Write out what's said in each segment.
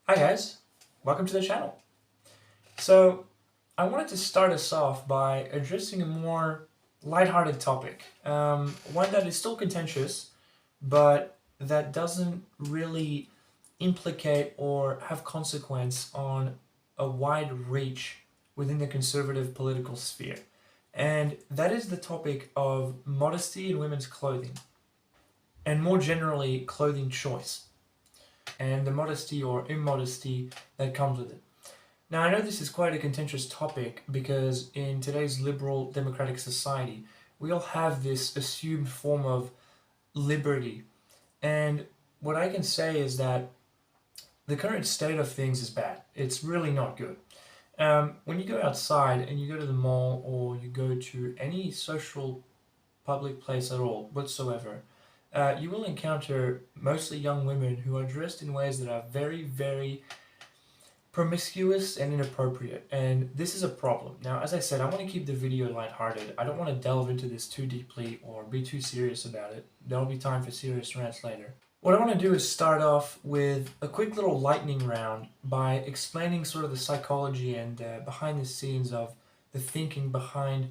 Hi guys, welcome to the channel. So I wanted to start us off by addressing a more lighthearted topic, one that is still contentious, but that doesn't really implicate or have consequence on a wide reach within the conservative political sphere. And that is the topic of modesty in women's clothing, and more generally, clothing choice, and the modesty or immodesty that comes with it. Now, I know this is quite a contentious topic because in today's liberal democratic society, we all have this assumed form of liberty. And what I can say is that the current state of things is bad. It's really not good. When you go outside and you go to the mall or you go to any social public place at all whatsoever, you will encounter mostly young women who are dressed in ways that are very, very promiscuous and inappropriate, and this is a problem. Now, as I said, I want to keep the video lighthearted. I don't want to delve into this too deeply or be too serious about it. There'll be time for serious rants later. What I want to do is start off with a quick little lightning round by explaining sort of the psychology and behind the scenes of the thinking behind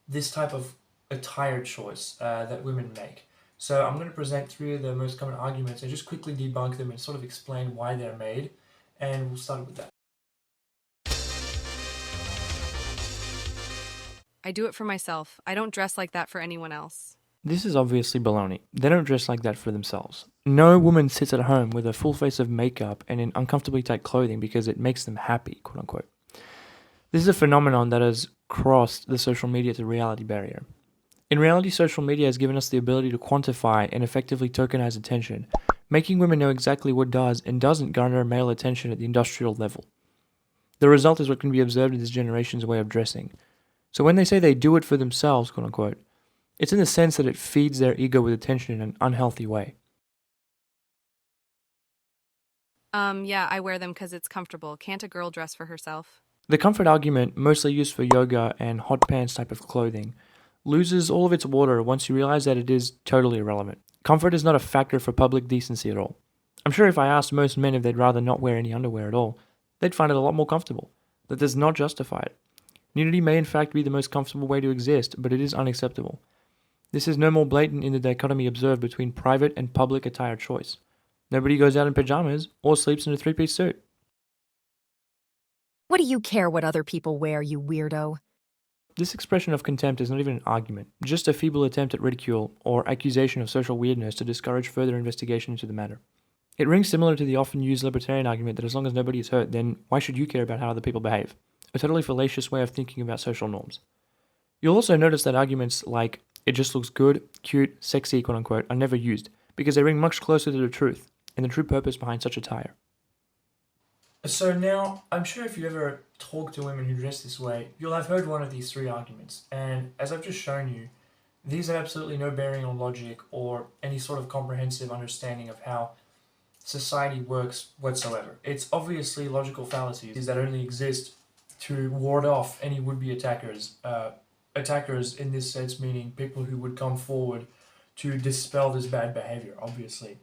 this type of attire choice that women make. So I'm going to present three of the most common arguments and just quickly debunk them and sort of explain why they're made, and we'll start with that. I do it for myself. I don't dress like that for anyone else. This is obviously baloney. They don't dress like that for themselves. No woman sits at home with a full face of makeup and in uncomfortably tight clothing because it makes them happy, quote unquote. This is a phenomenon that has crossed the social media to reality barrier. In reality, social media has given us the ability to quantify and effectively tokenize attention, making women know exactly what does and doesn't garner male attention at the industrial level. The result is what can be observed in this generation's way of dressing. So when they say they do it for themselves, quote unquote, it's in the sense that it feeds their ego with attention in an unhealthy way. Yeah, I wear them because it's comfortable. Can't a girl dress for herself? The comfort argument, mostly used for yoga and hot pants type of clothing, loses all of its water once you realize that it is totally irrelevant. Comfort is not a factor for public decency at all. I'm sure if I asked most men if they'd rather not wear any underwear at all, they'd find it a lot more comfortable. That does not justify it. Nudity may in fact be the most comfortable way to exist, but it is unacceptable. This is no more blatant in the dichotomy observed between private and public attire choice. Nobody goes out in pajamas or sleeps in a three-piece suit. What do you care what other people wear, you weirdo? This expression of contempt is not even an argument, just a feeble attempt at ridicule or accusation of social weirdness to discourage further investigation into the matter. It rings similar to the often used libertarian argument that as long as nobody is hurt, then why should you care about how other people behave? A totally fallacious way of thinking about social norms. You'll also notice that arguments like, it just looks good, cute, sexy, quote unquote, are never used, because they ring much closer to the truth, and the true purpose behind such attire. So now, I'm sure if you ever talk to women who dress this way, you'll have heard one of these three arguments. And as I've just shown you, these have absolutely no bearing on logic or any sort of comprehensive understanding of how society works whatsoever. It's obviously logical fallacies that only exist to ward off any would-be attackers. Attackers in this sense meaning people who would come forward to dispel this bad behavior, obviously.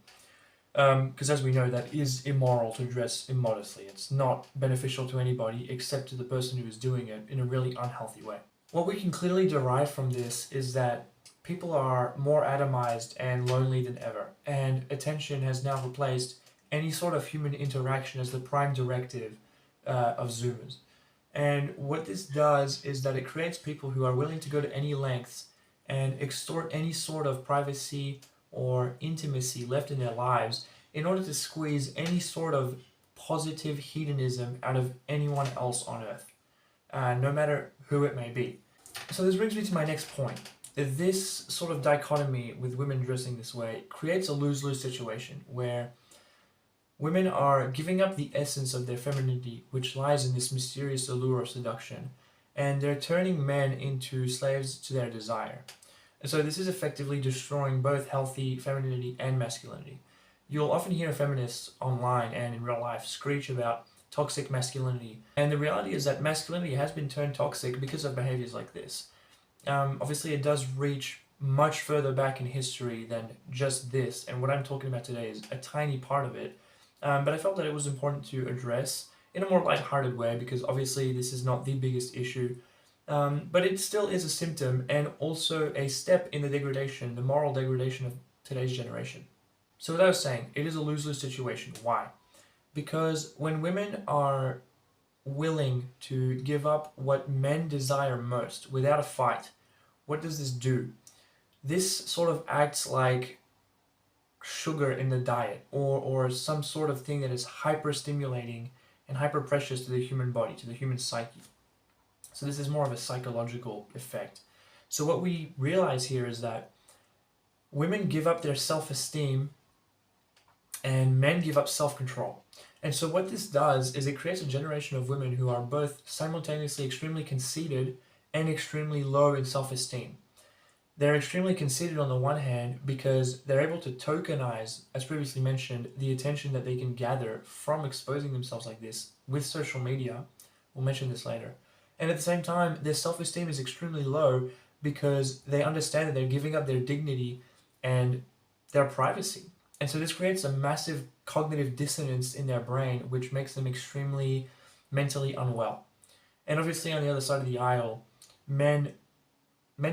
Because as we know, that is immoral to dress immodestly. It's not beneficial to anybody except to the person who is doing it in a really unhealthy way. What we can clearly derive from this is that people are more atomized and lonely than ever, and attention has now replaced any sort of human interaction as the prime directive of Zoomers. And what this does is that it creates people who are willing to go to any lengths and extort any sort of privacy or intimacy left in their lives in order to squeeze any sort of positive hedonism out of anyone else on earth, no matter who it may be. So this brings me to my next point. This sort of dichotomy with women dressing this way creates a lose-lose situation where women are giving up the essence of their femininity, which lies in this mysterious allure of seduction, and they're turning men into slaves to their desire. And so this is effectively destroying both healthy femininity and masculinity. You'll often hear feminists online and in real life screech about toxic masculinity, and the reality is that masculinity has been turned toxic because of behaviors like this. Obviously it does reach much further back in history than just this, and what I'm talking about today is a tiny part of it, but I felt that it was important to address in a more lighthearted way because obviously this is not the biggest issue, but it still is a symptom and also a step in the degradation, the moral degradation of today's generation. So, as I was saying, it is a lose-lose situation. Why? Because when women are willing to give up what men desire most without a fight, what does this do? This sort of acts like sugar in the diet or some sort of thing that is hyper stimulating and hyper precious to the human body, to the human psyche. So this is more of a psychological effect. So what we realize here is that women give up their self-esteem and men give up self-control. And so what this does is it creates a generation of women who are both simultaneously extremely conceited and extremely low in self-esteem. They're extremely conceited on the one hand because they're able to tokenize, as previously mentioned, the attention that they can gather from exposing themselves like this with social media. We'll mention this later. And at the same time, their self-esteem is extremely low because they understand that they're giving up their dignity and their privacy. And so this creates a massive cognitive dissonance in their brain, which makes them extremely mentally unwell. And obviously on the other side of the aisle, men's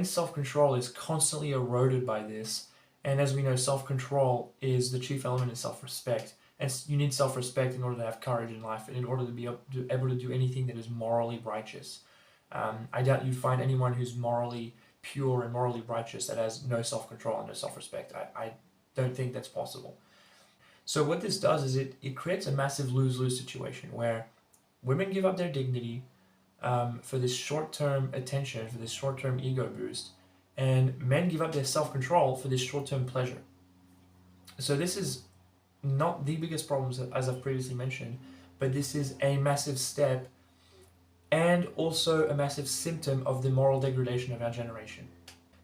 self-control is constantly eroded by this. And as we know, self-control is the chief element in self-respect. And you need self-respect in order to have courage in life and in order to be able to do anything that is morally righteous. I doubt you'd find anyone who's morally pure and morally righteous that has no self-control and no self-respect. I don't think that's possible. So what this does is it creates a massive lose-lose situation where women give up their dignity for this short-term attention, for this short-term ego boost, and men give up their self-control for this short-term pleasure. So this is not the biggest problems, as I've previously mentioned, but this is a massive step and also a massive symptom of the moral degradation of our generation.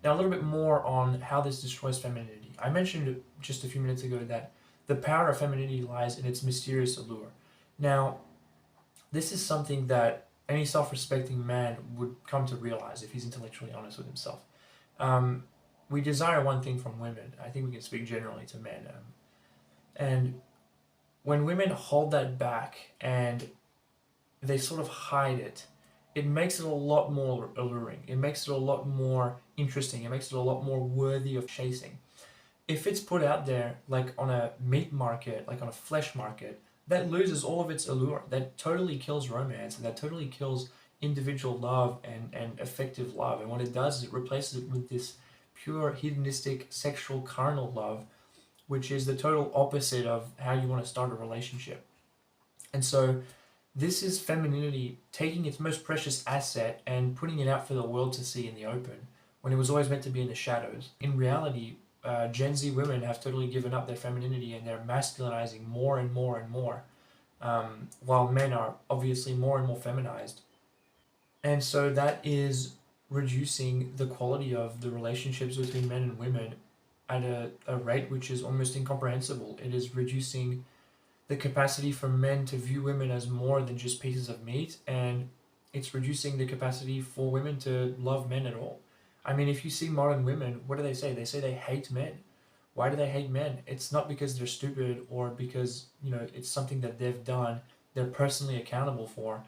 Now, a little bit more on how this destroys femininity. I mentioned just a few minutes ago that the power of femininity lies in its mysterious allure. Now, this is something that any self-respecting man would come to realize if he's intellectually honest with himself. We desire one thing from women. I think we can speak generally to men. And when women hold that back and they sort of hide it, it makes it a lot more alluring. It makes it a lot more interesting. It makes it a lot more worthy of chasing. If it's put out there, like on a meat market, like on a flesh market, that loses all of its allure. That totally kills romance, and that totally kills individual love and effective love. And what it does is it replaces it with this pure hedonistic sexual carnal love, which is the total opposite of how you want to start a relationship. And so this is femininity taking its most precious asset and putting it out for the world to see in the open, when it was always meant to be in the shadows. In reality, Gen Z women have totally given up their femininity and they're masculinizing more and more and more, while men are obviously more and more feminized. And so that is reducing the quality of the relationships between men and women at a rate which is almost incomprehensible. It is reducing the capacity for men to view women as more than just pieces of meat, and it's reducing the capacity for women to love men at all. I mean, if you see modern women, what do? They say they hate men. Why do they hate men? It's not because they're stupid or because, it's something that they've done, they're personally accountable for.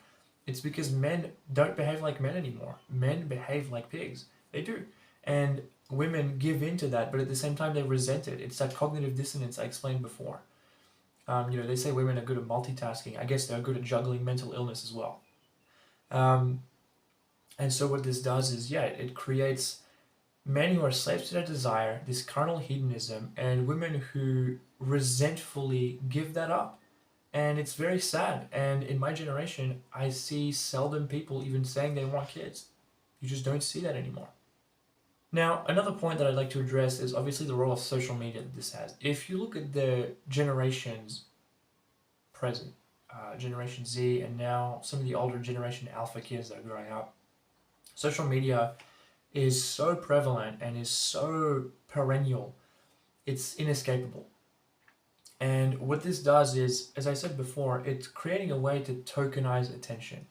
It's because men don't behave like men anymore. Men behave like pigs. They do. And women give into that, but at the same time they resent it. It's that cognitive dissonance I explained before. They say women are good at multitasking. I guess they're good at juggling mental illness as well. And so what this does is, it creates men who are slaves to their desire, this carnal hedonism, and women who resentfully give that up. And it's very sad. And in my generation, I see seldom people even saying they want kids. You just don't see that anymore. Now, another point that I'd like to address is obviously the role of social media that this has. If you look at the generations present, Generation Z, and now some of the older Generation Alpha kids that are growing up, social media is so prevalent and is so perennial, it's inescapable. And what this does is, as I said before, it's creating a way to tokenize attention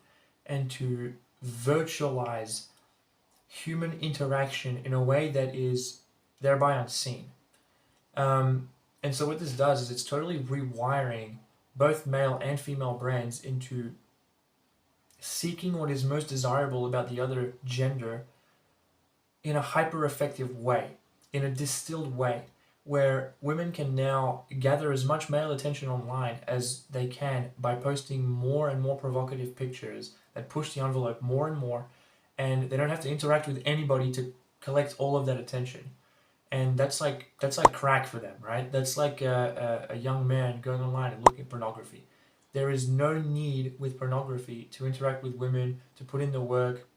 and to virtualize human interaction in a way that is thereby unseen. And so what this does is it's totally rewiring both male and female brains into seeking what is most desirable about the other gender in a hyper effective way, in a distilled way, where women can now gather as much male attention online as they can by posting more and more provocative pictures that push the envelope more and more, and they don't have to interact with anybody to collect all of that attention. And that's like crack for them, right? That's like a young man going online and looking at pornography. There is no need with pornography to interact with women, to put in the work.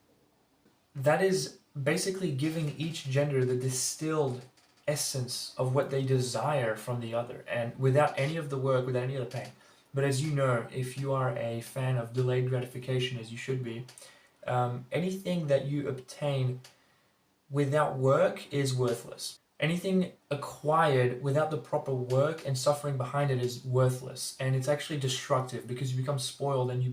That is basically giving each gender the distilled essence of what they desire from the other, and without any of the work, without any of the pain. But as you know, if you are a fan of delayed gratification, as you should be, anything that you obtain without work is worthless. Anything acquired without the proper work and suffering behind it is worthless, and it's actually destructive because you become spoiled and you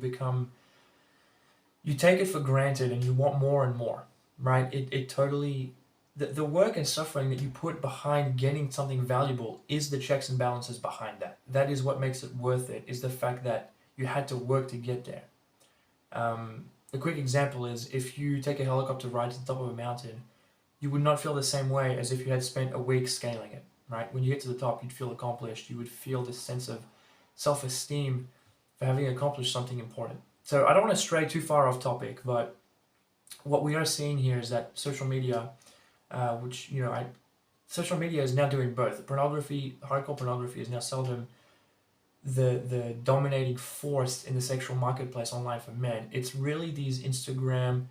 take it for granted and you want more and more, right? It totally, the work and suffering that you put behind getting something valuable is the checks and balances behind that. That is what makes it worth it, is the fact that you had to work to get there. A quick example is if you take a helicopter ride to the top of a mountain, you would not feel the same way as if you had spent a week scaling it, right? When you get to the top, you'd feel accomplished. You would feel this sense of self-esteem for having accomplished something important. So I don't want to stray too far off topic, but what we are seeing here is that social media, social media is now doing both. Pornography, hardcore pornography, is now seldom the dominating force in the sexual marketplace online for men. It's really these Instagram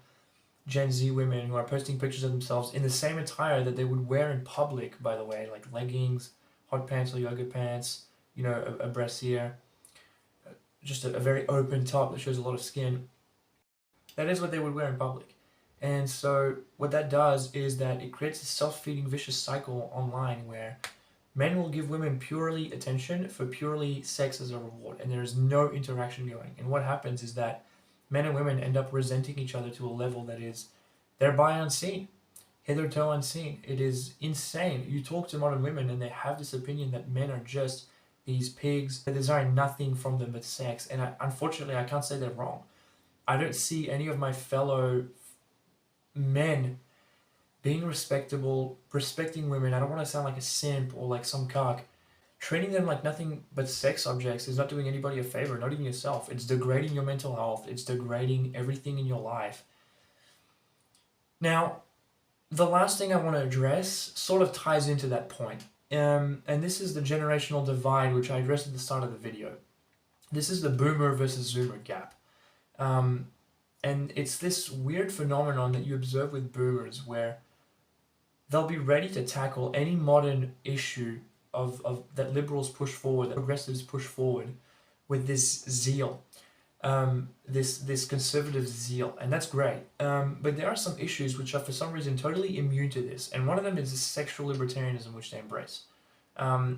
Gen Z women who are posting pictures of themselves in the same attire that they would wear in public, by the way, like leggings, hot pants or yoga pants, a brassiere, just a very open top that shows a lot of skin. That is what they would wear in public. And so what that does is that it creates a self-feeding vicious cycle online where men will give women purely attention for purely sex as a reward, and there is no interaction going. And what happens is that men and women end up resenting each other to a level that is thereby unseen, hitherto unseen. It is insane. You talk to modern women and they have this opinion that men are just these pigs that desire nothing from them but sex. And unfortunately, I can't say they're wrong. I don't see any of my fellow men being respectable, respecting women. I don't want to sound like a simp or like some cock. Treating them like nothing but sex objects is not doing anybody a favor, not even yourself. It's degrading your mental health. It's degrading everything in your life. Now, the last thing I want to address sort of ties into that point. And this is the generational divide, which I addressed at the start of the video. This is the boomer versus zoomer gap. And it's this weird phenomenon that you observe with boomers where they'll be ready to tackle any modern issue of that liberals push forward, that progressives push forward with this zeal, this conservative zeal, and that's great. But there are some issues which are for some reason totally immune to this, and one of them is this sexual libertarianism which they embrace.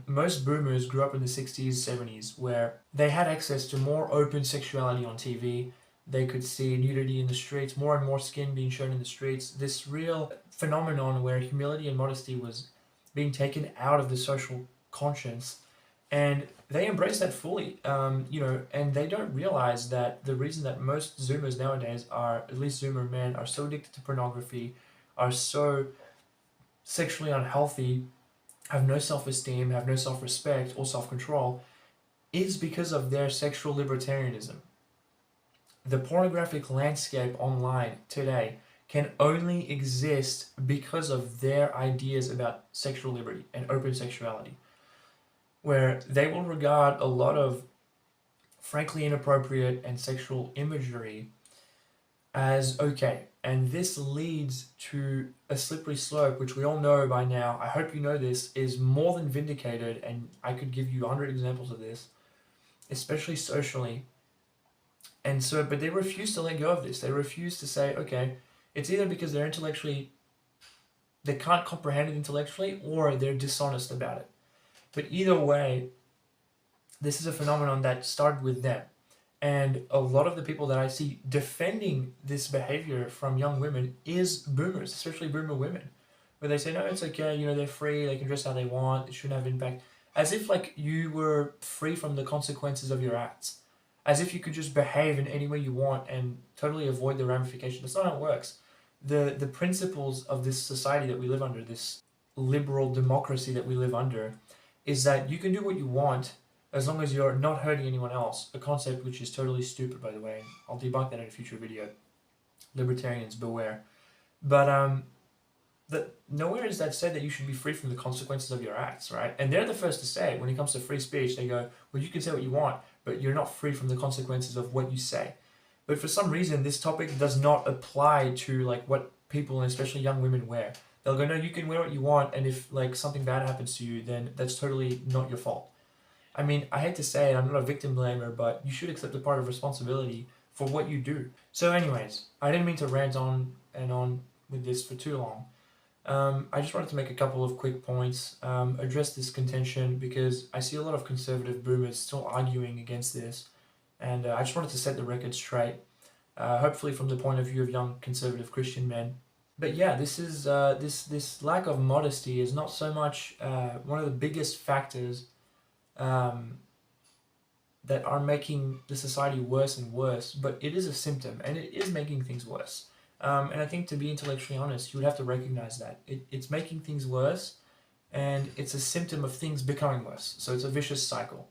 Most boomers grew up in the 60s, 70s, where they had access to more open sexuality on TV. They could see nudity in the streets, more and more skin being shown in the streets. This real phenomenon where humility and modesty was being taken out of the social conscience, and they embrace that fully, and they don't realize that the reason that most Zoomers nowadays are, at least Zoomer men, are so addicted to pornography, are so sexually unhealthy, have no self-esteem, have no self-respect or self-control, is because of their sexual libertarianism. The pornographic landscape online today can only exist because of their ideas about sexual liberty and open sexuality, where they will regard a lot of frankly inappropriate and sexual imagery as okay. And this leads to a slippery slope, which we all know by now. I hope you know this is more than vindicated, and I could give you 100 examples of this, especially socially. And so, but they refuse to let go of this. They refuse to say, okay, it's either because they can't comprehend it intellectually, or they're dishonest about it. But either way, this is a phenomenon that started with them. And a lot of the people that I see defending this behavior from young women is boomers, especially boomer women, where they say, no, it's okay, they're free, they can dress how they want, it shouldn't have impact. as if like you were free from the consequences of your acts, as if you could just behave in any way you want and totally avoid the ramifications. That's not how it works. The principles of this society that we live under, this liberal democracy that we live under, is that you can do what you want as long as you're not hurting anyone else. A concept which is totally stupid, by the way. I'll debunk that in a future video. Libertarians, beware. But nowhere is that said that you should be free from the consequences of your acts, right? And they're the first to say it. When it comes to free speech, they go, well, you can say what you want, but you're not free from the consequences of what you say. But for some reason, this topic does not apply to like what people, and especially young women, wear. They'll go, no, you can wear what you want, and if like something bad happens to you, then that's totally not your fault. I mean, I hate to say it, I'm not a victim blamer, but you should accept a part of responsibility for what you do. So anyways, I didn't mean to rant on and on with this for too long. I just wanted to make a couple of quick points, address this contention, because I see a lot of conservative boomers still arguing against this, and I just wanted to set the record straight, hopefully from the point of view of young conservative Christian men. But yeah, this is this lack of modesty is not so much one of the biggest factors that are making the society worse and worse, but it is a symptom, and it is making things worse. And I think, to be intellectually honest, you would have to recognize that. It's making things worse, and it's a symptom of things becoming worse. So it's a vicious cycle,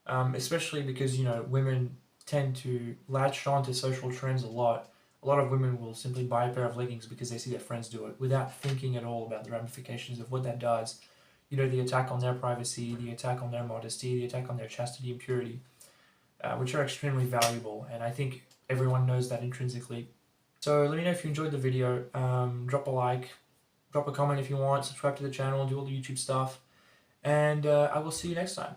especially because, you know, women tend to latch on to social trends a lot. A lot of women will simply buy a pair of leggings because they see their friends do it without thinking at all about the ramifications of what that does. You know, the attack on their privacy, the attack on their modesty, the attack on their chastity and purity, which are extremely valuable, and I think everyone knows that intrinsically. So let me know if you enjoyed the video. Drop a like, drop a comment if you want, subscribe to the channel, do all the YouTube stuff, and I will see you next time.